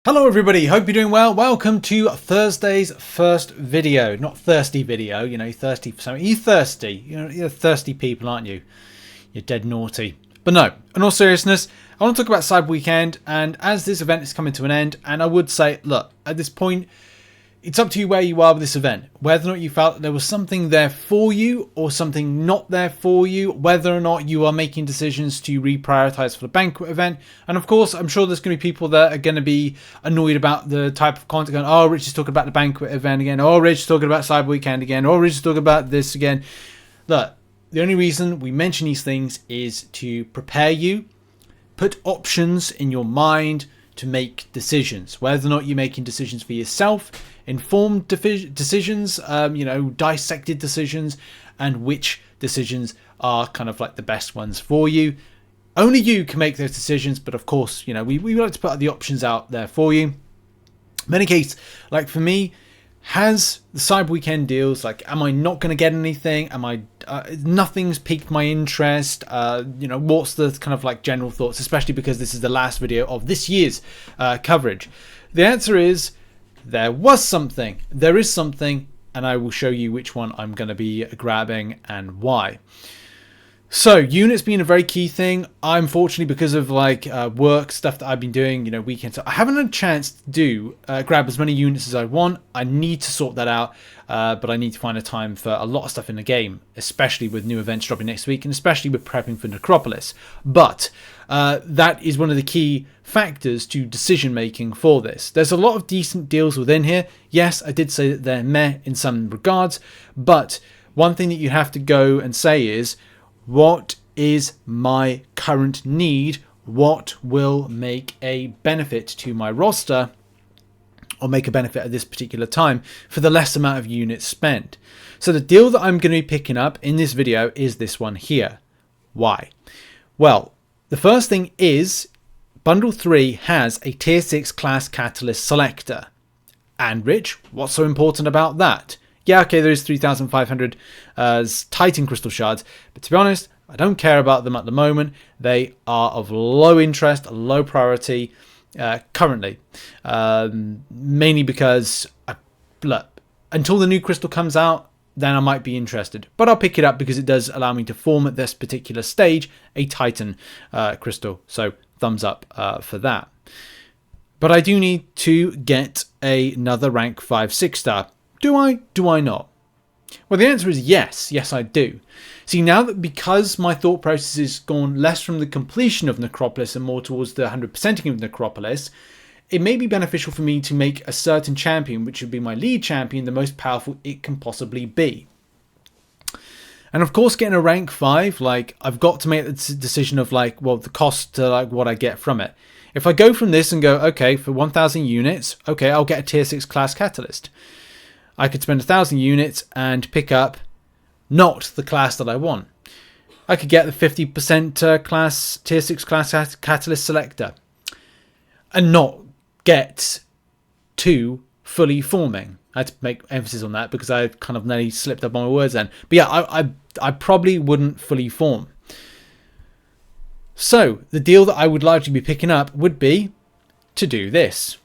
Hello everybody, hope you're doing well. Welcome to Thursday's first video. Not thirsty video, you know, thirsty for something. You thirsty? You're thirsty people, aren't you? You're dead naughty. But no, in all seriousness, I want to talk about Cyber Weekend, and as this event is coming to an end, and I would say, look, at this point, it's up to you where you are with this event. Whether or not you felt there was something there for you or something not there for you. Whether or not you are making decisions to reprioritize for the Banquet Event. And of course, I'm sure there's going to be people that are going to be annoyed about the type of content. Going, oh, Rich is talking about the Banquet Event again. Oh, Rich is talking about Cyber Weekend again. Oh, Rich is talking about this again. Look, the only reason we mention these things is to prepare you. Put options in your mind to make decisions. Whether or not you're making decisions for yourself, informed decisions, dissected decisions, and which decisions are kind of like the best ones for you. Only you can make those decisions, but of course, we like to put the options out there for you. In any case, like for me, has the Cyber Weekend deals, like, am I not going to get anything? Am I, nothing's piqued my interest? What's the kind of like general thoughts, especially because this is the last video of this year's coverage? The answer is, there was something, there is something, and I will show you which one I'm going to be grabbing and why. So, units being a very key thing. Unfortunately, because of work stuff that I've been doing, weekends, I haven't had a chance to grab as many units as I want. I need to sort that out, but I need to find a time for a lot of stuff in the game, especially with new events dropping next week, and especially with prepping for Necropolis. But that is one of the key factors to decision making for this. There's a lot of decent deals within here. Yes, I did say that they're meh in some regards, but one thing that you have to go and say is, what is my current need? What will make a benefit to my roster or make a benefit at this particular time for the less amount of units spent? So the deal that I'm going to be picking up in this video is this one here. Why? Well, the first thing is Bundle 3 has a Tier 6 class Catalyst selector. And Rich, what's so important about that? Yeah, okay, there is 3,500 Titan Crystal Shards, but to be honest, I don't care about them at the moment. They are of low interest, low priority currently, mainly because, until the new crystal comes out, then I might be interested. But I'll pick it up because it does allow me to form at this particular stage a Titan crystal, so thumbs up for that. But I do need to get another rank 5 6-star. Do I? Do I not? Well, the answer is yes. Yes, I do. See, now that because my thought process has gone less from the completion of Necropolis and more towards the 100%ing of Necropolis, it may be beneficial for me to make a certain champion, which would be my lead champion, the most powerful it can possibly be. And of course, getting a rank 5, I've got to make the decision of the cost to what I get from it. If I go from this and go, okay, for 1,000 units, okay, I'll get a Tier 6 class Catalyst. I could spend 1,000 units and pick up not the class that I want. I could get the 50% class Tier 6 class Catalyst selector and not get 2 fully forming. I had to make emphasis on that because I kind of nearly slipped up on my words then. But yeah, I probably wouldn't fully form. So the deal that I would largely be picking up would be to do this.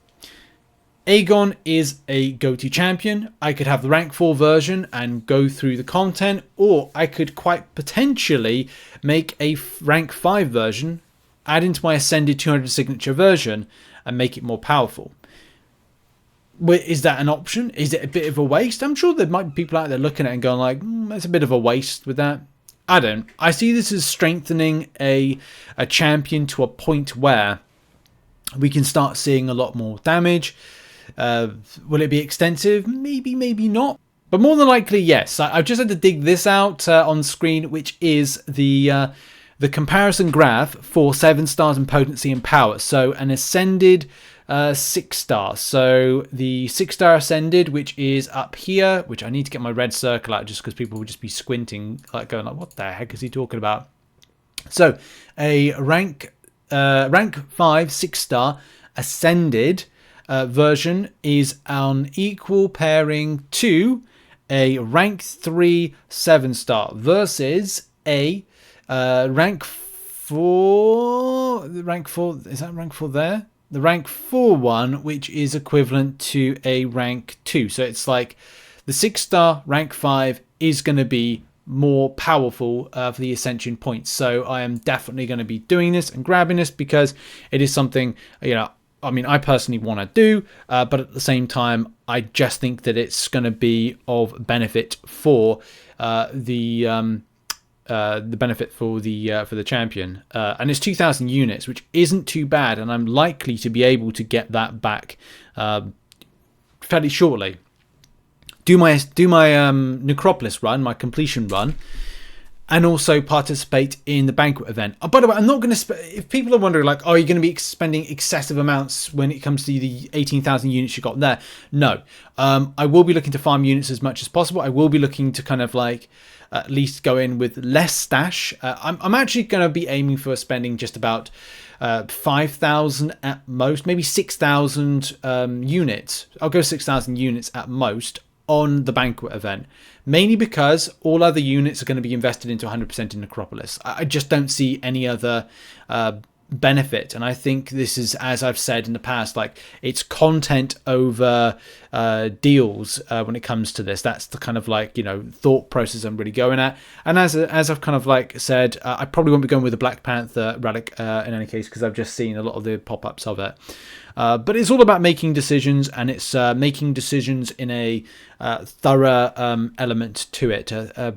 Aegon is a go-to champion. I could have the rank 4 version and go through the content, or I could quite potentially make a rank 5 version, add into my Ascended 200 signature version, and make it more powerful. Is that an option? Is it a bit of a waste? I'm sure there might be people out there looking at it and going that's a bit of a waste with that. I don't. I see this as strengthening a champion to a point where we can start seeing a lot more damage. Will it be extensive? Maybe, maybe not. But more than likely, yes. I've just had to dig this out on screen, which is the comparison graph for 7 stars in potency and power. So an Ascended 6-star. So the 6-star Ascended, which is up here, which I need to get my red circle out just because people will just be squinting, going what the heck is he talking about? So a rank 5 6-star Ascended version is on equal pairing to a rank 3 7-star versus a rank 4. Rank 4, is that rank 4 there? the rank 4 one, which is equivalent to a rank 2. So it's like the 6-star rank 5 is going to be more powerful for the ascension points. So I am definitely going to be doing this and grabbing this because it is something, you know, I mean, I personally want to do, but at the same time, I just think that it's going to be of benefit for the benefit for the champion, and it's 2,000 units, which isn't too bad, and I'm likely to be able to get that back fairly shortly. Do my Necropolis run, my completion run, and also participate in the Banquet Event. Oh, by the way, I'm not going to... If people are wondering, like, oh, you're going to be spending excessive amounts when it comes to the 18,000 units you got there. No. I will be looking to farm units as much as possible. I will be looking to kind of, like, at least go in with less stash. I'm actually going to be aiming for spending just about 5,000 at most, maybe 6,000 units. I'll go 6,000 units at most on the Banquet Event, mainly because all other units are going to be invested into 100% in Necropolis. I just don't see any other benefit, and I think this is, as I've said in the past, like, it's content over deals when it comes to this. That's the kind of, like, you know, thought process I'm really going at. And as I've kind of like said, I probably won't be going with the Black Panther relic in any case, because I've just seen a lot of the pop-ups of it. But it's all about making decisions, and it's making decisions in a thorough element to it. Well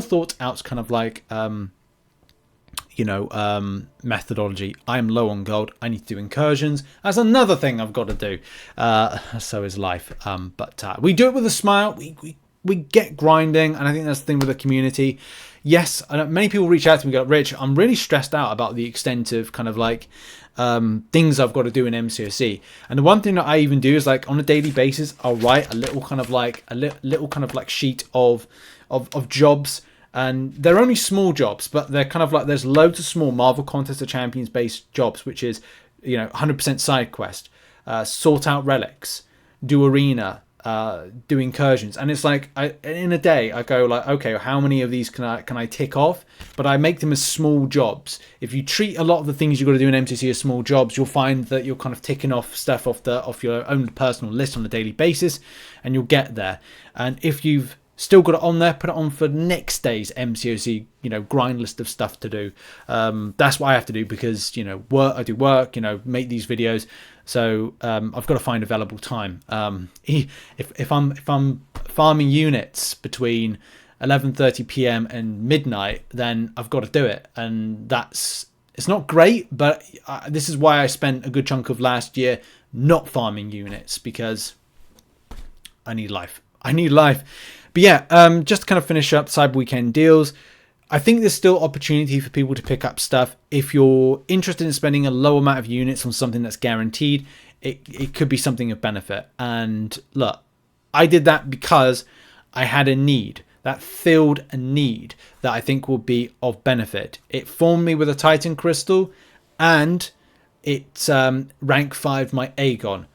thought out kind of like methodology. I am low on gold. I need to do incursions. That's another thing I've got to do. So is life. But we do it with a smile. We get grinding, and I think that's the thing with the community. Yes, I know many people reach out to me and go, Rich, I'm really stressed out about the extent of kind of like things I've got to do in MCOC. And the one thing that I even do is, like, on a daily basis, I'll write a little kind of like sheet of jobs. And they're only small jobs, but they're kind of like, there's loads of small Marvel Contest of Champions based jobs, which is, you know, 100% side quest, sort out relics, do arena, do incursions. And it's like, in a day I go like, okay, how many of these can I tick off? But I make them as small jobs. If you treat a lot of the things you've got to do in MCC as small jobs, you'll find that you're kind of ticking off stuff off your own personal list on a daily basis, and you'll get there. And if you've still got it on there, put it on for next day's MCOC, you know, grind list of stuff to do. That's what I have to do because, you know, I do work, you know, make these videos. So I've got to find available time. If I'm farming units between 11:30 p.m. and midnight, then I've got to do it. And it's not great, but this is why I spent a good chunk of last year not farming units, because I need life. But yeah, just to kind of finish up Cyber Weekend deals, I think there's still opportunity for people to pick up stuff. If you're interested in spending a low amount of units on something that's guaranteed, it could be something of benefit. And look, I did that because I had a need. That filled a need that I think will be of benefit. It formed me with a Titan Crystal, and it rank 5 my Aegon.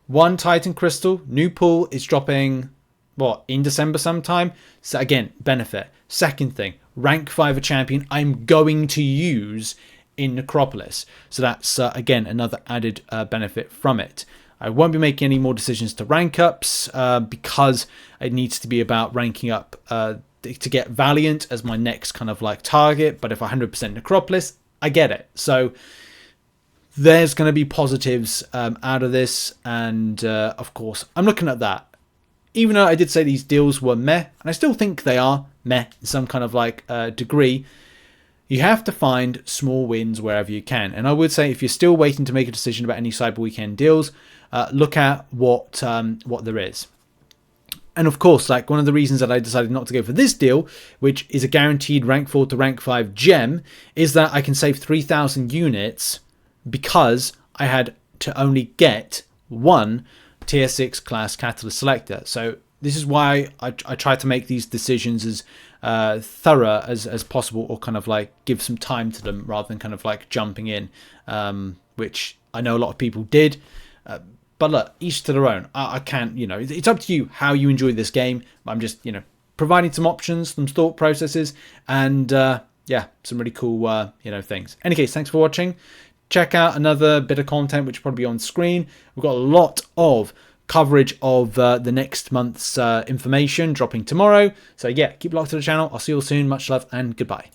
One Titan Crystal, new pool is dropping... in December sometime. So again, benefit. Second thing, rank 5 a champion I'm going to use in Necropolis. So that's again another added benefit from it. I won't be making any more decisions to rank ups because it needs to be about ranking up to get Valiant as my next kind of like target. But if 100% Necropolis, I get it. So there's going to be positives out of this, and of course I'm looking at that. Even though I did say these deals were meh, and I still think they are meh in some kind of like degree, you have to find small wins wherever you can. And I would say, if you're still waiting to make a decision about any Cyber Weekend deals, look at what there is. And of course, like, one of the reasons that I decided not to go for this deal, which is a guaranteed rank 4 to rank 5 gem, is that I can save 3,000 units because I had to only get one tier 6 class catalyst selector. So this is why I try to make these decisions as thorough as possible, or kind of like give some time to them rather than kind of like jumping in, which I know a lot of people did. But look, each to their own. I can't, you know, it's up to you how you enjoy this game. I'm just, you know, providing some options, some thought processes, and yeah, some really cool, you know, things. In any case, thanks for watching. check out another bit of content which will probably be on screen. We've got a lot of coverage of the next month's information dropping tomorrow. So yeah, keep locked to the channel. I'll see you all soon. Much love and goodbye.